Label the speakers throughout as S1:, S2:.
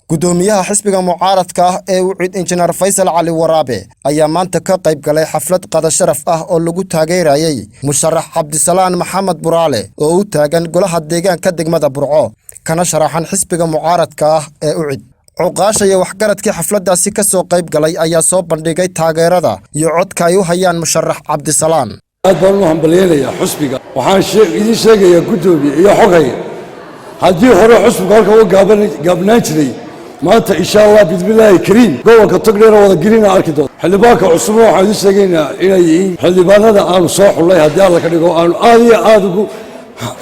S1: gudoomiyaha xisbiga mucaaradka ah ee Ucid Engineer Faysal Cali Waraabe ayaa maanta ka qayb galay xaflad qada sharaf ah oo lagu taageerayay musharax Cabdisalaan Maxamed Buraale oo u taagan golaha deegaanka degmada Burco kana sharaxan xisbiga mucaaradka ah ee Ucid. Cuqaasha iyo waxgaradkii xafladaasi ka soo qayb galay ayaa soo bandhigay taageerada iyo codka ay u hayaan musharax Cabdisalaan.
S2: aad baan u hambalyeynaya xisbiga waxaan idin sheegayaa gudoomiye iyo xogay haddii hore xisbiga halka uu gaabnaan jiray maanta insha Allah bismillaahi kariim gobolka togdheer wada gelina arki doon xildhibaanka cusub waxaan idin sheegaynaa inay yihiin xildhibaanada aan soo xulay haddii alla ka dhigo aan aad iyo aad ugu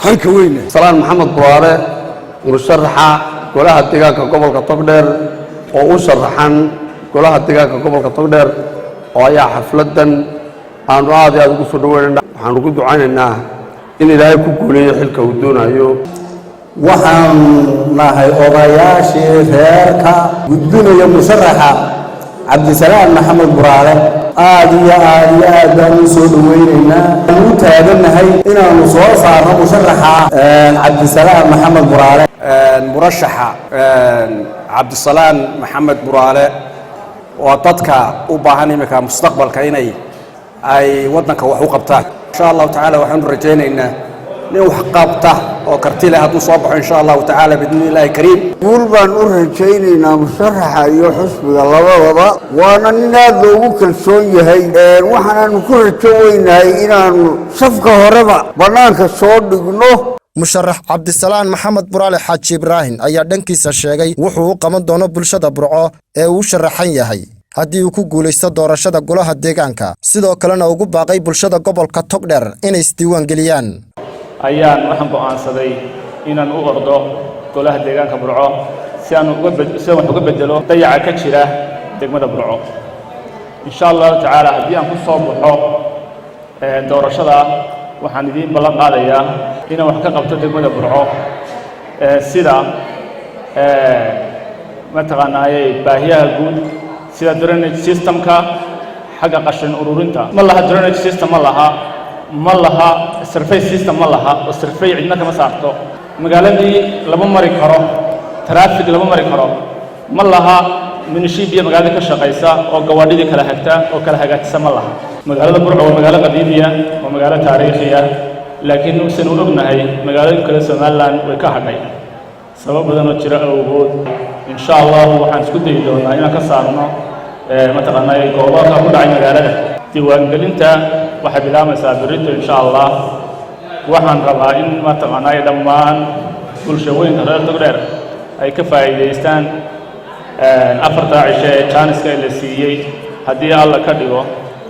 S2: hanka weyn
S3: Salaan Maxamed Buraale musharaxa golaha deegaanka gobolka togdheer oo u sharaxan golaha deegaanka gobolka togdheer oo ayaa xafladan aan aad iyo aad ugu soo dhaweynaa waxaan ugu ducaynaynaa in Ilaahay ku guuleeyo xilka uu doonayo.
S4: waxaan nahay odayaashii reerka gudbinaya musharaxa Cabdisalaan Maxamed Buraale aad iyo aad baan u soo dhaweynaynaa u taaganahay inaanu soo saarno musharaxa Cabdisalaan Maxamed Buraale
S5: murashaxa Cabdisalaan Maxamed Buraale oo dadka u baahan imika mustaqbalka inay ay wadanka wax u qabtaan insha Allah taala waxaan rajaynaynaa in wax qabta oo karti leh hadduu soo baxo insha Allah taala bidnillaahi kariim
S6: guul baan u rajaynaynaa musharaxa iyo xisbiga labadaba waana nin aad loogu kalsoon yahay waxaanu ku rajo weynahay inaanu safka horeba banaanka soo dhigno.
S1: musharax Cabdisalaan Maxamed Buraale Xaaji Ibraahin ayaa dhankiisa sheegay wuxuu u qaban doono bulshada Burco ee uu sharaxan yahay haddii uu ku guuleysto doorashada golaha deegaanka sidoo kalena ugu baaqay bulshada gobolka Togdheer inay isdiiwaan geliyaan.
S7: ayaan waxaan go'aansaday inaan u ordo golaha deegaanka Burco si aan uga bedelo dayaca ka jira degmada Burco insha Allah taala haddii aan ku soo baxo doorashada waxaan idin ballan qaadayaa inaan wax ka qabto degmada Burco sida mataqaanaaye baahiyaha guud sida drainage systemka xagga qashin ururinta ma laha drainage system ma laha surface system ma laha oo surface cidna kama saarto magaaladii lama mari karo traffic lama mari karo ma laha munishibiya magaalada ka shaqeysa oo gawaadhidii kala hagta oo kala hagaajisa ma laha magaalada Burco waa magaalo qadiimiya waa magaalo taariikhiya laakiin uusan u ognahay magaalooyinka kale Soomaaliland way ka hadhay sabab badan oo jira awgood insha Allah waxaan isku dayi doonaa inaan ka saarno mataqaanaa goobaha ku dhacay magaalada diiwaangelinta waxa bilaamaysaa berrito insha Allah waxaan rabaa in mataqaanaa dhammaan bulshooyinka reer Togdheer ay ka faa'iideystaan afarta cisho ee Janiska la siiyay haddii alla ka dhigo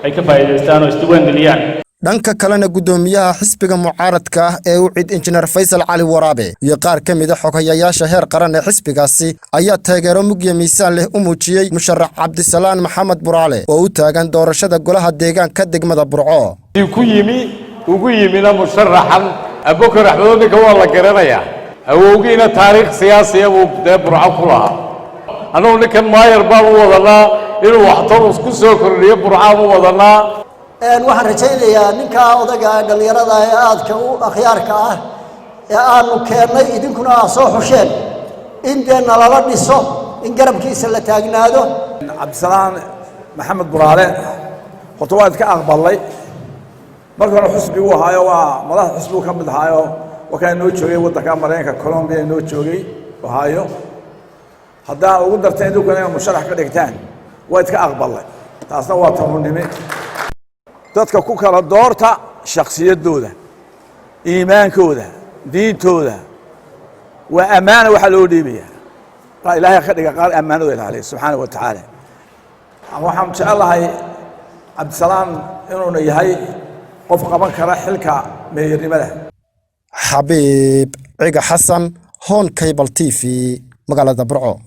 S7: ay ka faa'iideystaan oo isdiiwaan geliyaan.
S1: dhanka kalena gudoomiyaha xisbiga mucaaradka ah ee Ucid Engineer Faysal Cali Waraabe iyo qaar ka mid ah xogayaasha heer qaran ee xisbigaasi ayaa taageero mugya miisaan leh u muujiyay musharax Cabdisalaan Maxamed Buraale oo u taagan doorashada golaha deegaanka degmada Burco.
S8: ugu yimina musharaxan Abubakar Axmed ninka waa la garanayaa awowgiina taariikh siyaasi ah uu Burco ku lahaa anoo ninkan maayar baan u wadanaa inuu waxtar isku soo kordhiyo Burco u wadanaa
S4: waxaan rajaynayaa ninka odaga dhalinyarada ee aadka u akhyaarka ah ee aanu keennay idinkuna aad soo xusheen in deena lala dhiso in garabkiisa la taagnaado.
S5: Cabdisalaan Maxamed Buraale horta waa ka aqbalay markaan xisbigu ahaayo waa madax xisbigu ka mid ahaayo waxaan noo joogay wadanka Mareykanka Colombia noo joogay ahaayo haddaa ugu dartay idinkuna musharax ka dhigtaan waa ka aqbalay taasna waa tarunnimo dadka ku kala doorta shakhsiyadooda iimaankooda diintooda waa amaana waxa loo dhiibaya ilaahay ka dhiga qaar amaanada ilaahay subhanahu wa ta'ala waxaan jecelahay Cabdisalaan inuu yahay qof qaban kara xilka meeyarnimada.
S1: Xabiib Ciga Xasan Hon Cable TV magaalada Burco.